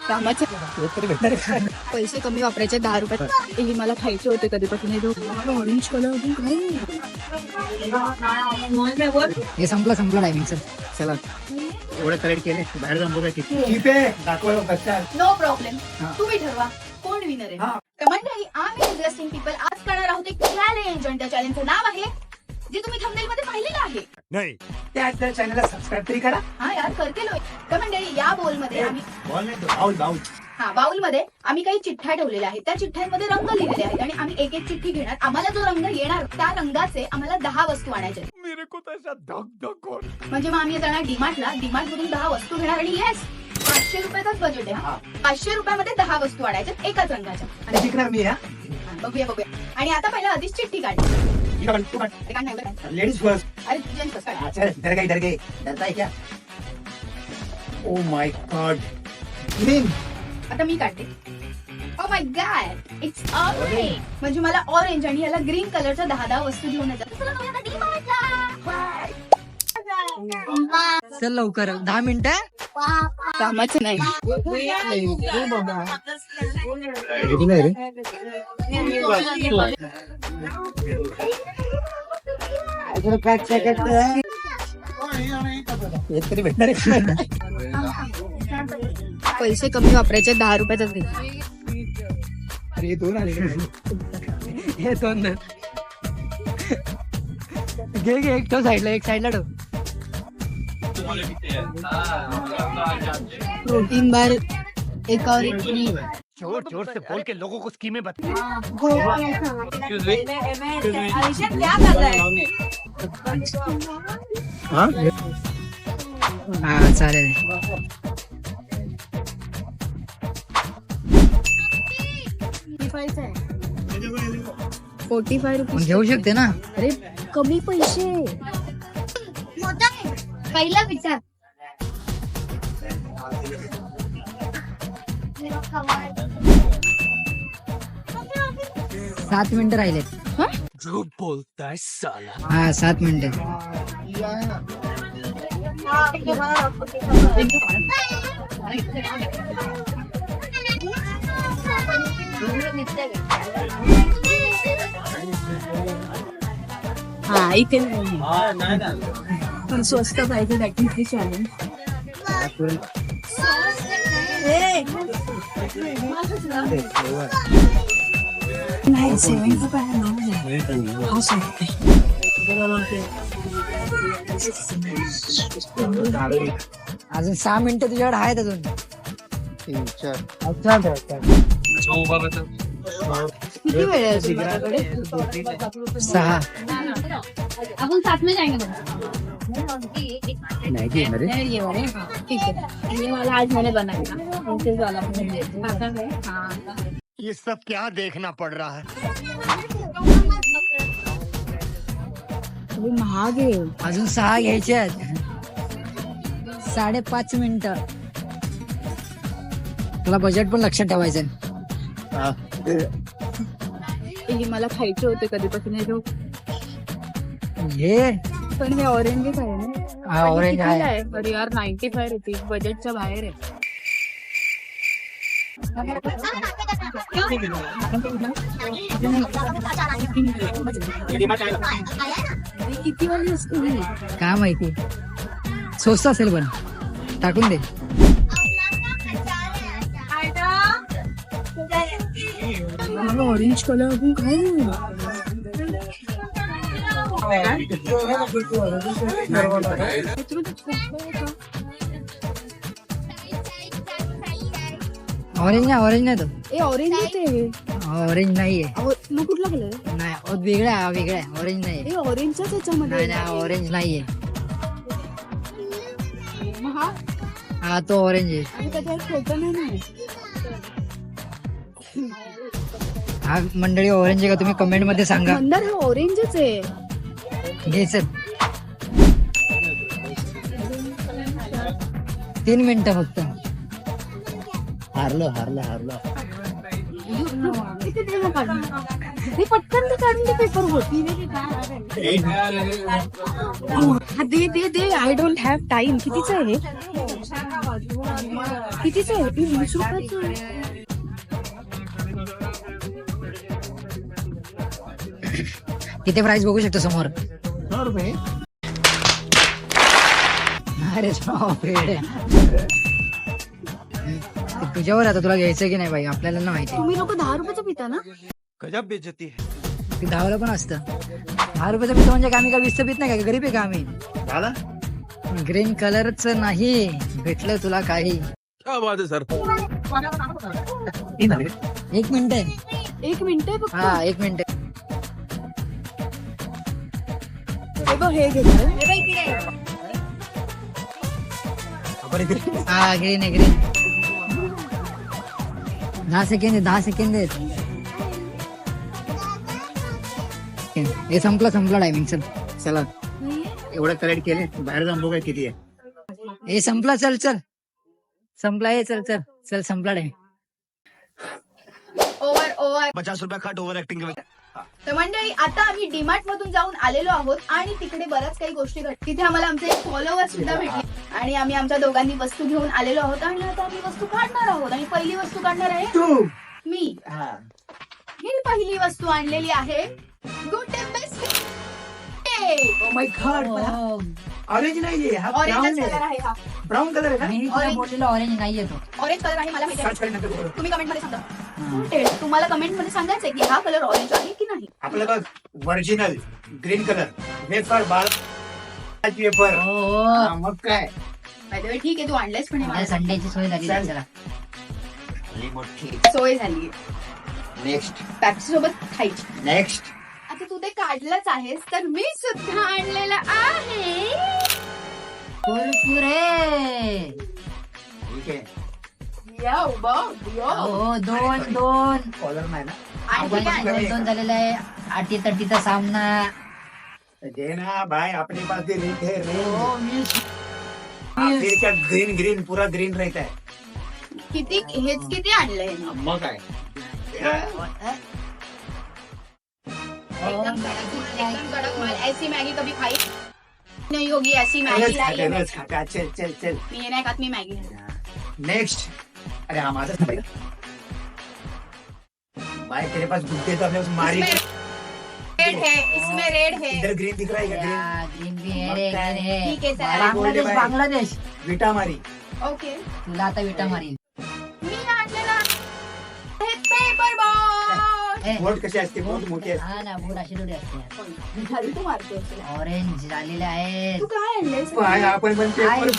कामाचे पैसे कमी वापरायचे 10 रुपयात. हे मला खायचे होते कधीपासून. ऑरेंज कलर हे संपला टायमिंग. चला एवढं कलेक्ट केले बाहेर जाऊन बघा किती नो प्रॉब्लेम. तुम्ही ठरवा कोण विनर आहे. तर मंडळी आम्ही इंटरेस्टिंग पीपल आज करणार आहोत एक चॅलेंज आणि त्या चॅलेंजचं नाव आहे जे तुम्ही थंबनेल मध्ये पाहिलेलं आहे. नाही त्या चॅनलला सबस्क्राईब तरी करा. हा यार करते लोक. तर मंडळी या बोल मध्ये आम्ही बाउल मध्ये आम्ही काही चिठ्ठ्या ठेवलेल्या आहेत. त्या चिठ्ठ्यांमध्ये रंग लिहिलेले आहेत आणि आम्ही एक एक चिठ्ठी घेणार. आम्हाला जो रंग येणार त्या रंगाचे आम्हाला 10 वस्तू आणायच्या. म्हणजे मग आम्ही जाणार डीमार्टला. डीमार्ट मधून 10 वस्तू घेणार आणि येस 500 रुपयाचाच बजेट आहे. 500 रुपयामध्ये 10 वस्तू आणायच्या एकाच रंगाच्या. आणि जिंकणार मी. बघूया. आणि आता पहिला आधीच चिठ्ठी काढली. Ladies first. अरे जेंट्स फर्स्ट काढ. अच्छा डर गई डरता है क्या? Oh my God. आता मी काढते. Oh my God it's orange. म्हणजे मला ऑरेंज आणि याला ग्रीन कलरच्या 10 वस्तू घेऊन येतात. चल लवकर 10 मिनिटं. कामाचं नाही. पैसे कमी वापरायचे 10 रुपयाचाच घे. अरे दोन आले. हे दोन घे एक तो साईडला ठेव. प्रोटीन बार एकावर एक फ्री. जोर से बोल के लोगों को स्कीमें बता. क्या कर रहा है? हा चालेल. 45 रुपये घेऊ शकते ना. अरे कमी पैसे. पहिला विचार. सात मिनिटं राहिले. झूठ बोलता है साला. हा 7 मिनिटं. हा इथे पण स्वस्त पाहिजे. That is the challenge. नाही 70 काय अजून 6 मिनिटं तुझ्याकडे आहेत अजून. 3-4. किती वेळ आहे अजून माझ्याकडे? 6. आपण साथ में जाएंगे. नाही की अरे ये वाले ठीक है. ये वाला आज मैंने बनाया. ऑफिस वाला हाँ. ये सब क्या देखना पड़ रहा है. महाग आहे. अजून 6 घ्यायचे आहेत. 5.5 मिनिटं. तुला बजेट पण लक्षात ठेवायचं. हे मला खायचे होते कधीपासून. हे पण हे ऑरेंजच आहे ना. हा ऑरेंज आहे. अरे यार 95 रुपीज बजेटच्या बाहेर आहे. किती वाली असते ही? काय माहिती. स्वस्त असेल पण टाकून दे. ऑरेंज कलर काय ऑरेंज नाही तो. ए ऑरेंज आहे. ऑरेंज नाहीये. मग कुठला कलर आहे? नाही वेगळा आहे. ऑरेंज नाही. ए ऑरेंजच्याच ह्याच्यामध्ये. नाही ऑरेंज नाहीये. हा हा तो ऑरेंज आहे. आणि त्याच्यावर फोटो नाही ना. हा मंडळी ऑरेंज आहे का तुम्ही कमेंट मध्ये सांगा. मंदार हा ऑरेंजच आहे. घ्यायचं. 3 मिनिटं फक्त. हारलो. इथे दे ना काढून. हे पटकन ते काढून दे पेपर दे. I don't have time. कितीच आहे हे? कितीच आहे? 20 रुपयाचं आहे. तिथे प्राइस बघू शकतो समोर. 100 रुपये. अरे बापरे. ते तुझ्यावर आता तुला घ्यायचं की नाही बाई, आपल्याला ना माहिती. तुम्ही लोक 10 रुपयाचं पिता ना? गजब बेइज्जती है. ते 10 पण असतं. 10 रुपयाचं पितो म्हणजे का आम्ही का 20 पित नाही का? गरीब आहे का आम्ही? झालं? ग्रीन कलरच नाही भेटलं तुला काही. क्या बात है सर. 1 मिनिट आहे. 1 मिनिट आहे फक्त. हा 1 मिनिट. हे बघ, हे घेतलं. हे बघ इकडे. हा ग्रीन आहे ग्रीन. 10 सेकंड आहे. 10 सेकंड आहेत. हे संपला टायमिंग. चल चला एवढं कलेक्ट केले, बाहेर जाऊन बघा किती आहे. हे संपला. चल संपला हे. चल संपला टाइम. ओव्हर. 50 रुपया खट ओव्हर ऍक्टिंग के. तर मंडळी, आता आम्ही डीमार्ट मधून जाऊन आलेलो आहोत आणि तिकडे बऱ्याच काही गोष्टी घडतात. तिथे आम्हाला आमचे एक फॉलोअर सुद्धा भेटले आणि आम्ही आमच्या दोघांनी वस्तू घेऊन आलेलो आहोत आणि आता आम्ही वस्तू काढणार आहोत. आणि पहिली वस्तू काढणार आहे तू. मी. ही पहिली वस्तू आणलेली आहे good day biscuit. Oh my God. Orange नाही आहे, हा ऑरेंज ब्राऊन कलर आहे. आहे. हा ब्राऊन कलर आहे का? मी तुला बोललेलो ऑरेंज नाही येतो. ऑरेंज कलर आहे. मला माहिती सर्च आहे. करून नका. तुम्ही कमेंट मध्ये सांगा. तुम्हाला कमेंट मध्ये सांगायचंय की हा कलर ऑरेंज आहे की नाही. आपलं बघ, व्हर्जिनल ग्रीन कलर वेफर बाळ पेपर. मग काय बाय द वे, ठीक आहे, तू आणलेस पण हे मला संडेची सोय झाली. चल. चला मोठी. सोय झाली. नेक्स्ट पॅप्सी सोबत खायची. नेक्स्ट. आता तू ते काढलंच आहेस तर मी सुद्धा आणलेलं आहे कुरकुरे. ठीक आहे. हो 2 कॉलर नाही ना. आणखी काय? 2 झालेला आहे. अटी तटीचा सामना. दे ना भाई, अपने पास भी रेट है. हो, रेट फिर क्या ग्रीन पूरा ग्रीन रहता है. किती हेच किती आणलंय ना? मग काय. एकदम कडक माल. ऐसी मॅगी कभी खाई नहीं होगी. ऐसी मॅगी लाई है. रोज खाता. चल. मी हे नाही खात, मी मॅगी नाही. नेक्स्ट. अरे हा माझा भाई, तेरे पास गुड्डे तो अपने उस मारी. रेड है, इसमें रेड है. इधर ग्रीन दिख रहा है क्या? ग्रीन भी है रे, ग्रीन है. ठीक आहे सर. बांगलादेश. विटा मारी. ओके. तुला आता विटा मारील. मी आणलेला आहे पेपर बॉल. बोट कशी असते? बोट मोठी असते. हा ना, बोट अशी थोडी असते. झाली तू मारतोस. ऑरेंज झालेले आहेत. तू काय आणलंयस? पाय आपण पण पेपर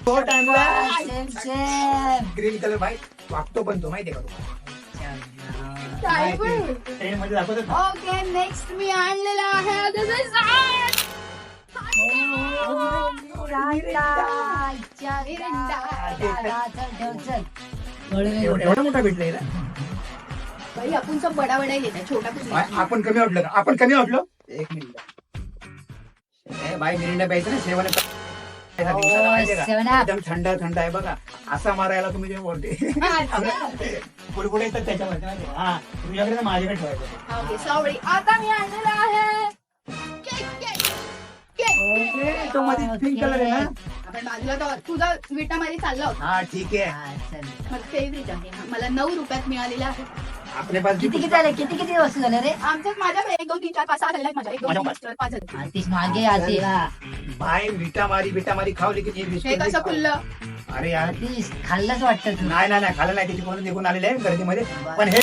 बोट आणला. सेम. ग्रीन कलर भाई वागतो पण तो, माहितीये का तुम्हाला? काय पण? ट्रेन मध्ये दाखवतात ना. ओके, नेक्स्ट मी आणलेला आहे दिस इज एवढा मोठा भेटला हिला. भाई आपण सब बडा बडा लेना है, छोटा कुछ भाई, नहीं. आपण कमी वाटलं का? आपण कमी वाटलो. 1 मिनिट. भाई मिरिंडा प्यायचं ना, सेवन सेवन अप. एकदम थंड आहे बघा. असा मारायला तुम्ही जे बोलते कुडकुडे येतात त्याच्यामध्ये, माहिती आहे? हा, तुझ्याकडे ना माझ्याकडे ठेवायचं. Okay, sorry. आता मी आणलेला आहे केक. ओके, तो मध्ये पिंक कलर आहे ना. आपण बाजूला तो तुझा विटा मारी चालला होता. हा ठीक आहे. हा, चल. मला फेवरेट आहे. मला 9 रुपयात मिळालेला आहे. आपल्या पास किती झाले? किती वस्तू झाल्या रे? आमच्यात माझ्याकडे 1 2 3 4 5 6 झालेला आहे. माझ्या 1 2 3 4 5 झाले. आतिश मागे आते. भाई विटा मारी खाऊ लेकिन हे बिस्किट कसं खुललं? अरे यार, आतिश खाल्लंच वाटतं तू. नाही खाल्लं नाही. त्याची कोण निघून आलेले आहे गर्दीमध्ये. पण हे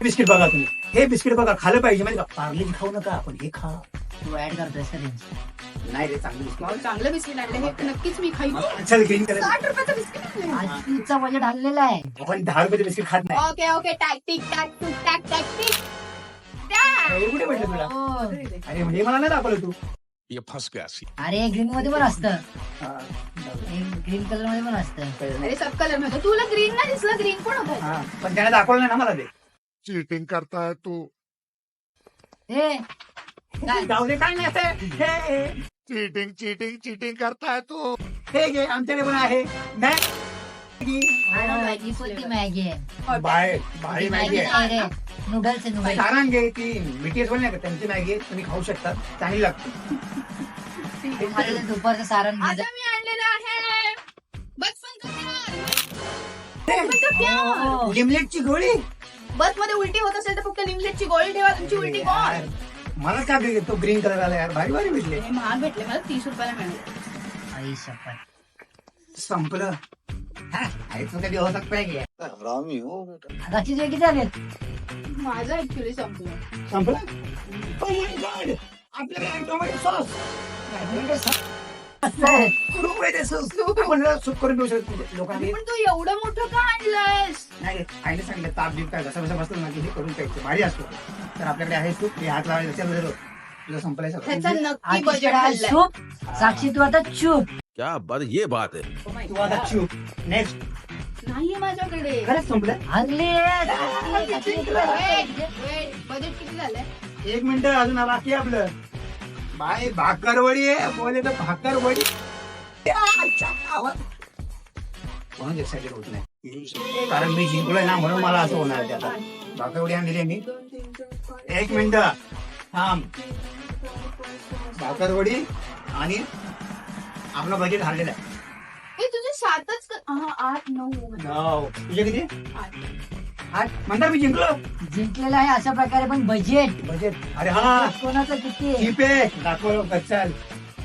बिस्किट बघा तुम्ही. हे बिस्किट बघा, खाल्लं पाहिजे माहिती का? पार्ले खाऊ नका, आपण हे खा. तू ऍड करतोयस का त्यांची? नाही रे, चांगलं बिस्किट. भाऊ, चांगलं बिस्किट आणलं. हे तर नक्कीच मी खाईन. चल ग्रीन कलर. 60 रुपयाचं बिस्किट आणलंय. आतिशचा बजेट हल्लेला आहे. आपण 10 रुपयाचे बिस्किट खात नाही. ओके, टॅक्टिक हे कुठे भेटलं तुला? हो. अरे म्हणजे मला नाही दाखवलं तू. ये फंस गया सी. अरे ग्रीन मध्ये पण असतं. हा, ग्रीन कलर मध्ये पण असतं. अरे सब कलर में होता. तुला ग्रीन नाही दिसलं? ग्रीन पण होतं. हा, पण त्याने दाखवलं नाही ना मला ते. चीटिंग करता है तू. ए, जाऊ दे, काय नाही असं. चीटिंग करता है तू. हे घे, आमच्याकडे पण आहे. नाही I don't like he this कोणती flavor. मॅगी आहे भारी मॅगी आहे. नाही रे नूडल्स आहे नूडल्स सारंग घे ती बीटीएस वर नाही का त्यांची मॅगी आहे, तुम्ही खाऊ शकता, चांगली लागते. खाल्लं दुपारचं सारण आता भिजत. मी आणलेलं आहे बचपन का प्यार. लिमलेटची गोळी. बस मध्ये उलटी होत असेल तर फक्त लिमलेटची गोळी ठेवा, तुमची उलटी कोण? यार, मला का तो ग्रीन कलर आला यार, भारी भारी भेटले. हे महाग भेटले मला 30 रुपयाला मिळाले. आई शपथ संपलं. आईचं कधी हो सकता है राक्षस किती आलेत माझं ऍक्च्युली संपलं. संपलं. Oh my God. आपल्याकडे टोमॅटो सॉस आपण सूप करून देऊ शकतो लोकांना. पण तू एवढं मोठं का आणलंयस? नाही आईने सांगितलं ताप बीप काय जसं कसं बसलं ना की हे करून प्यायचं भारी असतो. तर आपल्याकडे आहे सूप, हे हात लावायला त्याच्यामध्ये तुझं संपलाय ह्याचा सगळं. नक्की बजेट आजच्या हल्लाय. चूप साक्षी तू आता चूप क्या बात, ये बात है. तू आता चूप. नेक्स्ट. नाहीये माझ्याकडे. खरंच संपलं. आणले बजेट किती झालंय? 1 मिनिट अजून बाकी आहे आपलं. बाय भाकरवडी आहे, बोले तर भाकरवडी. कोणाच एक्साइटेड होत नाही कारण मी जिंकलोय ना, म्हणून मला असं होणार आहे. आता भाकरवडी आणलेली आहे मी. 1 मिनिट थांब. भाकरवडी आणि आपलं बजेट हरलेलं आहे. हे तुझे 7च 8 9 तुझे किती? 8. 8 म्हणता मी जिंकलो. जिंकलेला आहे अशा प्रकारे पण बजेट बजेट अरे हा कोणाचं किती आहे? जीपे दाखव कच्चाल.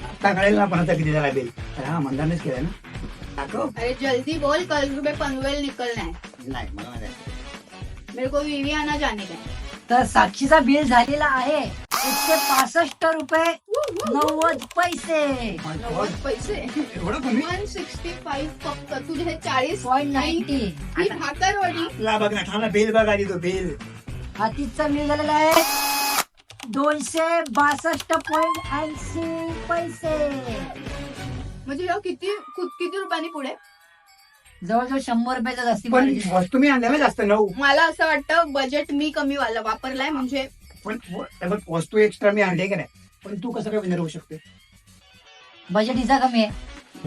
आता कळेल ना कोणाचा किती झाला बिल. अरे हा मंदारनेच केलं ना. दाखव. अरे जल्दी बोल, कल सुबह पनवेल निकलना है. नाही मला नाही. मेरे को वीवी आना जाने का है. तर साक्षीचा बिल झालेला आहे 165 रुपये 90 पैसे 90 पैसे. एवढं कमी. 165 फक्त. तुझे हे 40 .90 ही भाकरवडी. ला बघ ना थांबा बिल बघ आधी तो बिल. हातीचा बिल झालेला आहे 262.80 पैसे म्हणजे ह्यो किती रुपयांनी पुढे? जवळजवळ 100 रुपयाचा जास्ती पण मार्जिन. वस्तू मी आणल्या ना जास्त 9. मला असं वाटतं बजेट मी कमी वापरलाय म्हणजे पण वस्तू एक्स्ट्रा मी आणली की नाही. पण तू कसं काय विनर होऊ शकते. बजेट हिचा कमी आहे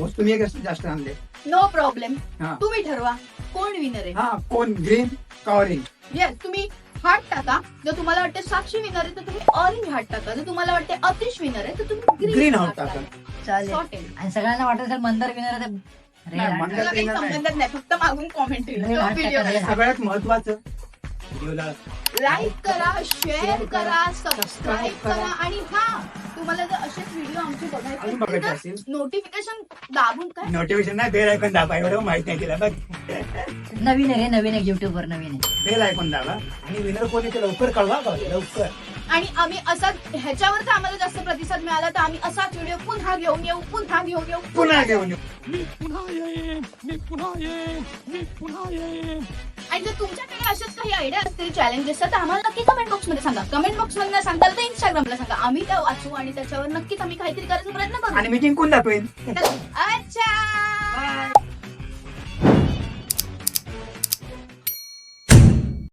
वस्तू मी एक जास्त आणले. No problem. हा तुम्ही ठरवा कोण विनर आहे. हा कोण ग्रीन का ऑरेंज. येस तुम्ही हात टाका. जर तुम्हाला वाटते साक्षी विनर आहे तर तुम्ही ऑरेंज हात टाका. जर तुम्हाला वाटते अतिश विनर आहे तर तुम्ही ग्रीन हात टाका. चालेल Sorted. आणि सगळ्यांना वाटत असेल मंदार विनर आहे तर red नाही, hand मंदार त्याला काही विनर नाही. संबंधच नाही, फक्त मागून कॉमेंट Red हात टाका, red हात. सगळ्यात महत्वाचं व्हिडिओला लाईक करा, शेअर करा, सबस्क्राईब करा आणि हा तुम्हाला जर असेच व्हिडिओ आमचे अजून बघायचे बघायचे असेल नोटिफिकेशन दाबून काय नोटिफिकेशन नाही बेल आयकॉन दाबा. एवढं माहित नाही केलं बघ. नवीन आहे रे नवीन आहे युट्यूब वर नवीन आहे बेल आयकॉन दाबा आणि विनर कोण आहे ते लवकर कळवा का लवकर. आणि आम्ही असा ह्याच्यावर तर आम्हाला जास्त प्रतिसाद मिळाला तर आम्ही असाच व्हिडिओ पुन्हा घेऊन येऊ. पुन्हा घेऊन येऊ. आणि जर तुमच्याकडे अशाच काही आयडिया असतील चॅलेंजेस तर आम्हाला नक्की कमेंट बॉक्स मध्ये सांगा. कमेंट बॉक्स मध्ये नाही सांगताल तर इंस्टाग्रामला सांगा. आम्ही त्या वाचू आणि त्याच्यावर नक्कीच आम्ही काहीतरी करायचा प्रयत्न करू. आणि मी जिंकून दाखवेन. अच्छा बाय.